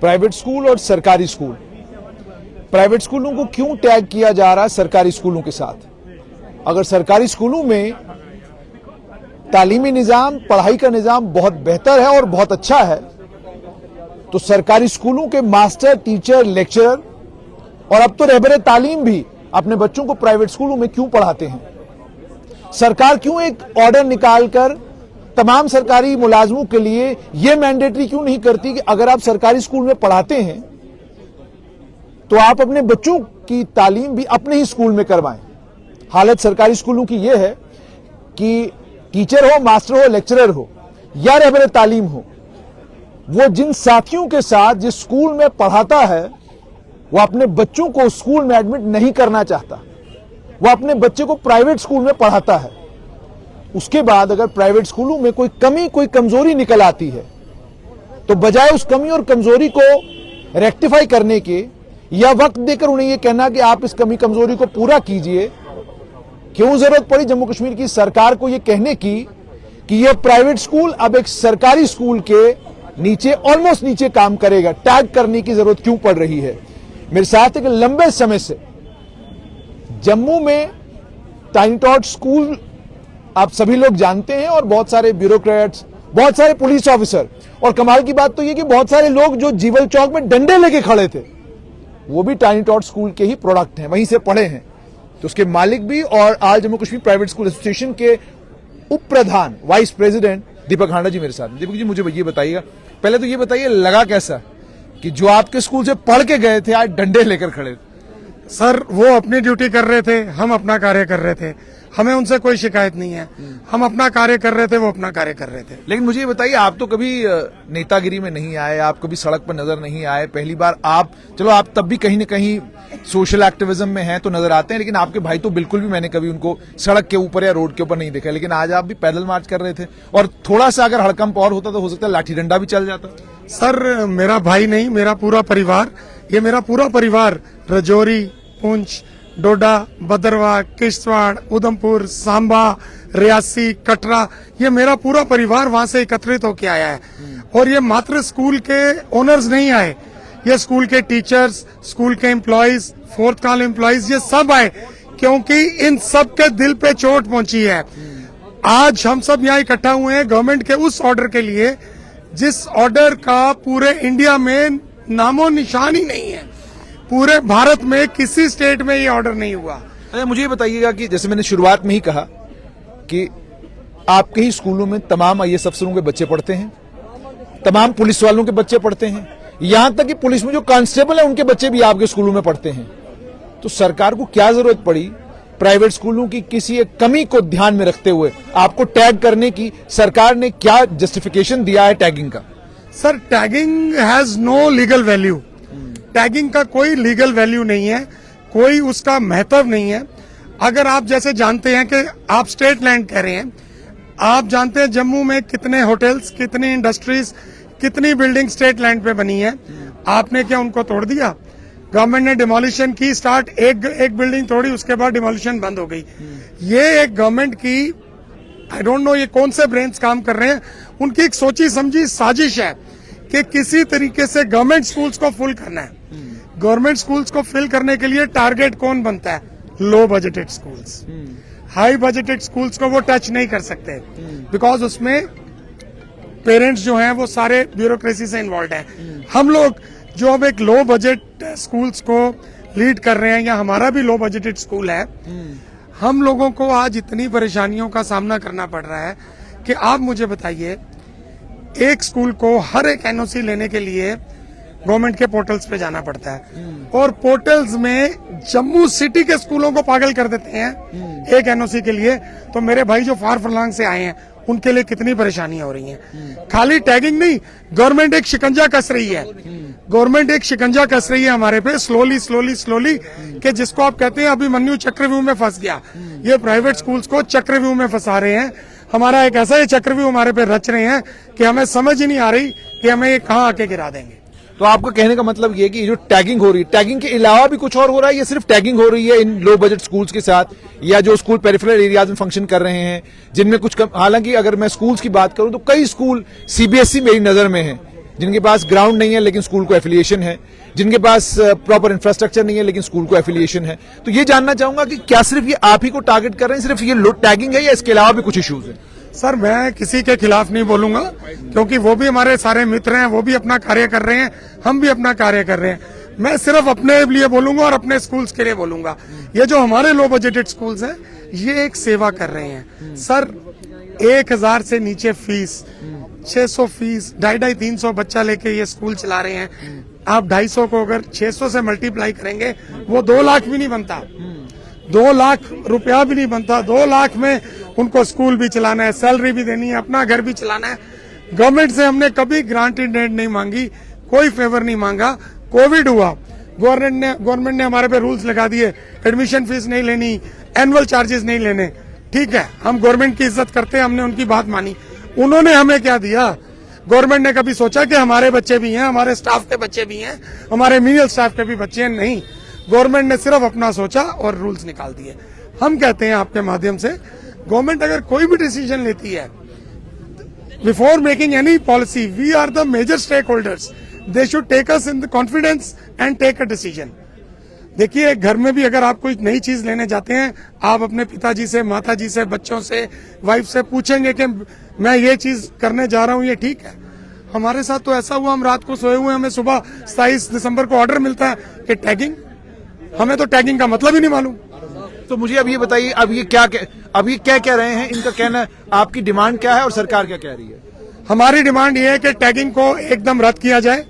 Private school और सरकारी school. Private स्कूलों को क्यों टैग किया जा रहा है सरकारी स्कूलों के साथ? अगर सरकारी स्कूलों में तालीमी निजाम, पढ़ाई का निजाम बहुत बेहतर है और बहुत अच्छा है, तो सरकारी स्कूलों के मास्टर, टीचर, लेक्चरर और अब तो रहबरे तालीम भी अपने बच्चों को प्राइवेट स्कूलों में क्यों पढ़ाते हैं? सरकार क्यों एक ऑर्डर निकालकर तमाम सरकारी मुलाजमों के लिए यह मैंडेटरी क्यों नहीं करती कि अगर आप सरकारी स्कूल में पढ़ाते हैं तो आप अपने बच्चों की तालीम भी अपने ही स्कूल में करवाएं? हालत सरकारी स्कूलों की यह है कि टीचर हो, मास्टर हो, लेक्चरर हो या रहबरे तालीम हो, वो जिन साथियों के साथ जिस स्कूल में पढ़ाता है वो अपने बच्चों को स्कूल में एडमिट नहीं करना चाहता, वो अपने बच्चे को प्राइवेट स्कूल में पढ़ाता है। उसके बाद अगर प्राइवेट स्कूलों में कोई कमी, कोई कमजोरी निकल आती है तो बजाय उस कमी और कमजोरी को रेक्टिफाई करने के या वक्त देकर उन्हें यह कहना कि आप इस कमी कमजोरी को पूरा कीजिए, क्यों जरूरत पड़ी जम्मू कश्मीर की सरकार को यह कहने की कि यह प्राइवेट स्कूल अब एक सरकारी स्कूल के नीचे, ऑलमोस्ट नीचे काम करेगा? टैग करने की जरूरत क्यों पड़ रही है? मेरे साथ है कि लंबे समय से जम्मू में टाइनी टॉट स्कूल आप सभी लोग जानते हैं और बहुत सारे ब्यूरोक्रेट्स, बहुत सारे पुलिस ऑफिसर, और कमाल की बात तो यह कि बहुत सारे लोग जो जीवल चौक में डंडे लेके खड़े थे वो भी टाइनी टॉट स्कूल के ही प्रोडक्ट हैं, वहीं से पढ़े हैं। तो उसके मालिक भी और आज Jammu Kashmir private school association के उप प्रधान, वाइस प्रेसिडेंट दीपक हांडा जी मेरे साथ। दीपक जी, मुझे ये बताइएगा, पहले तो ये बताइए लगा कैसा कि जो आपके स्कूल से पढ़ के गए थे आज डंडे लेकर खड़े? सर, वो अपनी ड्यूटी कर रहे थे, हम अपना कार्य कर रहे थे, हमें उनसे कोई शिकायत नहीं है। हम अपना कार्य कर रहे थे, वो अपना कार्य कर रहे थे। लेकिन मुझे ये बताइए, आप तो कभी नेतागिरी में नहीं आए, आप कभी सड़क पर नजर नहीं आए, पहली बार आप, चलो आप तब भी कहीं न कहीं सोशल एक्टिविज्म में हैं तो नजर आते हैं, लेकिन आपके भाई तो बिल्कुल भी मैंने कभी उनको सड़क के ऊपर या रोड के ऊपर नहीं देखा। लेकिन आज आप भी पैदल मार्च कर रहे थे और थोड़ा सा अगर हड़कंप और होता तो हो सकता है लाठी डंडा भी चल जाता। सर, मेरा भाई नहीं, मेरा पूरा परिवार, ये मेरा पूरा परिवार राजौरी, पुंछ, डोडा, भद्रवाह, किश्तवाड़, उधमपुर, सांबा, रियासी, कटरा, ये मेरा पूरा परिवार वहां से एकत्रित होकर आया है। और ये मात्र स्कूल के ओनर्स नहीं आए, ये स्कूल के टीचर्स, स्कूल के एम्प्लॉइज, फोर्थ कॉल एम्प्लॉइज, ये सब आए क्योंकि इन सब के दिल पे चोट पहुंची है। आज हम सब यहाँ इकट्ठा हुए हैं गवर्नमेंट के उस ऑर्डर के लिए जिस ऑर्डर का पूरे इंडिया में नामो निशान ही नहीं है। पूरे भारत में किसी स्टेट में ये ऑर्डर नहीं हुआ। अरे मुझे बताइएगा कि जैसे मैंने शुरुआत में ही कहा कि आपके ही स्कूलों में तमाम आईएएस अफसरों के बच्चे पढ़ते हैं, तमाम पुलिस वालों के बच्चे पढ़ते हैं, यहां तक कि पुलिस में जो कांस्टेबल है उनके बच्चे भी आपके स्कूलों में पढ़ते हैं। तो सरकार को क्या जरूरत पड़ी प्राइवेट स्कूलों की किसी एक कमी को ध्यान में रखते हुए आपको टैग करने की? सरकार ने क्या जस्टिफिकेशन दिया है टैगिंग का? Sir, tagging has no legal value. Tagging का कोई लीगल वैल्यू नहीं है, कोई उसका महत्व नहीं है। अगर आप जैसे जानते हैं कि आप स्टेट लैंड कह रहे हैं, आप जानते हैं जम्मू में कितने होटल्स, कितनी इंडस्ट्रीज, कितनी बिल्डिंग स्टेट लैंड पे बनी है। आपने क्या उनको तोड़ दिया? गवर्नमेंट ने डिमोलिशन की स्टार्ट, एक बिल्डिंग तोड़ी, उसके बाद डिमोलिशन बंद हो गई। ये एक गवर्नमेंट की, आई डोंट नो ये कौन से ब्रेन्स काम कर रहे हैं, उनकी एक सोची समझी साजिश है कि किसी तरीके से गवर्नमेंट स्कूल्स को फुल करना है। गवर्नमेंट स्कूल्स को फिल करने के लिए टारगेट कौन बनता है? Low budgeted schools. High budgeted schools को वो टच नहीं कर सकते बिकॉज उसमें पेरेंट्स जो हैं वो सारे ब्यूरोक्रेसी से इन्वॉल्व हैं। हम लोग जो अब एक लो बजट स्कूल्स को लीड कर रहे हैं, या हमारा भी लो बजटेड स्कूल है, हम लोगों को आज इतनी परेशानियों का सामना करना पड़ रहा है कि आप मुझे बताइए, एक स्कूल को हर एक एनओसी लेने के लिए गवर्नमेंट के पोर्टल्स पे जाना पड़ता है और पोर्टल्स में जम्मू सिटी के स्कूलों को पागल कर देते हैं एक एनओसी के लिए। तो मेरे भाई जो फार फरलांग से आए हैं उनके लिए कितनी परेशानियां हो रही हैं। खाली टैगिंग नहीं, गवर्नमेंट एक शिकंजा कस रही है, गवर्नमेंट एक शिकंजा कस रही है हमारे पे स्लोली स्लोली स्लोली, कि जिसको आप कहते हैं अभिमन्यु चक्रव्यूह में फंस गया। ये प्राइवेट स्कूल्स को चक्रव्यूह में फंसा रहे हैं। हमारा एक ऐसा ही चक्रव्यूह हमारे पे रच रहे हैं कि हमें समझ ही नहीं आ रही कि हमें ये कहाँ आके गिरा देंगे। तो आपका कहने का मतलब ये कि जो टैगिंग हो रही है, टैगिंग के अलावा भी कुछ और हो रहा है या सिर्फ टैगिंग हो रही है इन लो बजट स्कूल्स के साथ, या जो स्कूल पेरिफेरल एरियाज में फंक्शन कर रहे हैं जिनमें कुछ हालांकि अगर मैं स्कूल्स की बात करूं तो कई स्कूल सीबीएसई मेरी नजर में हैं जिनके पास ग्राउंड नहीं है लेकिन स्कूल को एफिलिएशन है, जिनके पास प्रॉपर इंफ्रास्ट्रक्चर नहीं है लेकिन स्कूल को एफिलिएशन है। तो ये जानना चाहूंगा कि क्या सिर्फ ये आप ही को टारगेट कर रहे हैं, सिर्फ ये टैगिंग है या इसके अलावा भी कुछ इश्यूज हैं? सर मैं किसी के खिलाफ नहीं बोलूंगा, क्योंकि वो भी हमारे सारे मित्र हैं, वो भी अपना कार्य कर रहे हैं, हम भी अपना कार्य कर रहे हैं। मैं सिर्फ अपने लिए बोलूंगा और अपने स्कूल्स के लिए बोलूंगा। ये जो हमारे लो बजटेड स्कूल्स हैं, ये एक सेवा कर रहे हैं। सर 1000 से नीचे फीस, 600 फीस, 250-300 बच्चा लेके ये स्कूल चला रहे हैं। आप 250 को अगर 600 से मल्टीप्लाई करेंगे, वो 2 लाख भी नहीं बनता, 2 लाख रुपया भी नहीं बनता। 2 लाख में उनको स्कूल भी चलाना है, सैलरी भी देनी है, अपना घर भी चलाना है। गवर्नमेंट से हमने कभी ग्रांटेड एड नहीं मांगी, कोई फेवर नहीं मांगा। कोविड हुआ, गवर्नमेंट ने हमारे पे रूल्स लगा दिए, एडमिशन फीस नहीं लेनी, एनुअल चार्जेस नहीं लेने। ठीक है, हम गवर्नमेंट की इज्जत करते हैं, हमने उनकी बात मानी। उन्होंने हमें क्या दिया? गवर्नमेंट ने कभी सोचा कि हमारे बच्चे भी हैं, हमारे स्टाफ के बच्चे भी हैं, हमारे मीनियल स्टाफ के भी बच्चे हैं? नहीं, गवर्नमेंट ने सिर्फ अपना सोचा और रूल्स निकाल दिए। हम कहते हैं आपके माध्यम से, गवर्नमेंट अगर कोई भी डिसीजन लेती है, before making any policy, we are the major stakeholders, they should take us in the confidence and take a decision. देखिए, घर में भी अगर आप कोई नई चीज लेने जाते हैं, आप अपने पिताजी से, माताजी से, बच्चों से, वाइफ से पूछेंगे कि मैं ये चीज करने जा रहा हूं, ये ठीक है? हमारे साथ तो ऐसा हुआ, हम रात को सोए हुए, हमें सुबह 27 दिसंबर को ऑर्डर मिलता है कि टैगिंग। हमें तो टैगिंग का मतलब ही नहीं मालूम। तो मुझे अब ये बताइए, अब ये क्या कह रहे हैं, इनका कहना, आपकी डिमांड क्या है और सरकार क्या कह रही है? हमारी डिमांड ये है कि टैगिंग को एकदम रद्द किया जाए,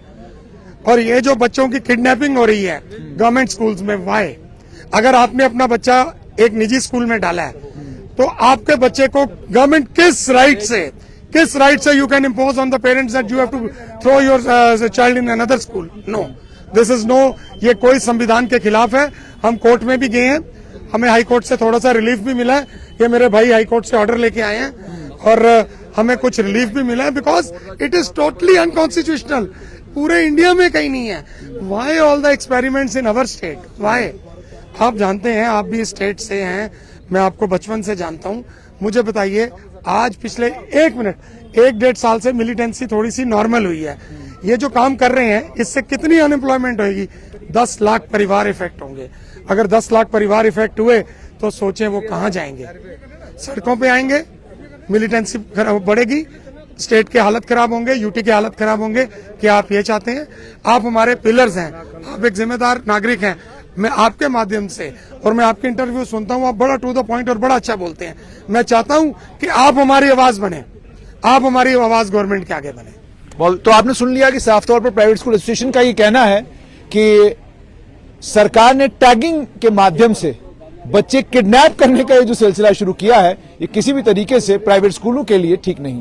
और ये जो बच्चों की किडनैपिंग हो रही है गवर्नमेंट स्कूल्स में, वाई? अगर आपने अपना बच्चा एक निजी स्कूल में डाला है, तो आपके बच्चे को गवर्नमेंट किस राइट से you can impose on the parents that you have to throw your child in another school? No, this is no, ये कोई संविधान के खिलाफ है। हम कोर्ट में भी गए हैं, हमें हाई कोर्ट से थोड़ा सा रिलीफ भी मिला है। ये मेरे भाई हाई कोर्ट से ऑर्डर लेके आए हैं और हमें कुछ रिलीफ भी मिला है, because it is totally unconstitutional. पूरे इंडिया में कहीं नहीं है। Why all the experiments in our state? Why? आप जानते हैं, आप भी स्टेट से हैं, मैं आपको बचपन से जानता हूं। मुझे बताइए, आज पिछले 1.5 साल से मिलिटेंसी थोड़ी सी नॉर्मल हुई है। ये जो काम कर रहे हैं, इससे कितनी अनएम्प्लॉयमेंट होगी? 10 लाख परिवार इफेक्ट होंगे। अगर 10 लाख परिवार इफेक्ट हुए तो सोचें वो कहां जाएंगे? सड़कों पे आएंगे, मिलिटेंसी बढ़ेगी, स्टेट के हालत खराब होंगे, यूटी के हालत खराब होंगे। क्या आप ये चाहते हैं? आप हमारे पिलर्स हैं, आप एक जिम्मेदार नागरिक हैं। मैं आपके माध्यम से, और मैं आपके इंटरव्यू सुनता हूं, आप बड़ा टू द पॉइंट और बड़ा अच्छा बोलते हैं। मैं चाहता हूं कि आप हमारी आवाज बने, आप हमारी आवाज गवर्नमेंट के आगे बने। तो आपने सुन लिया कि साफ तौर पर प्राइवेट स्कूल एसोसिएशन का ये कहना है कि सरकार ने टैगिंग के माध्यम से बच्चे किडनैप करने का ये जो सिलसिला शुरू किया है, ये किसी भी तरीके से प्राइवेट स्कूलों के लिए ठीक नहीं।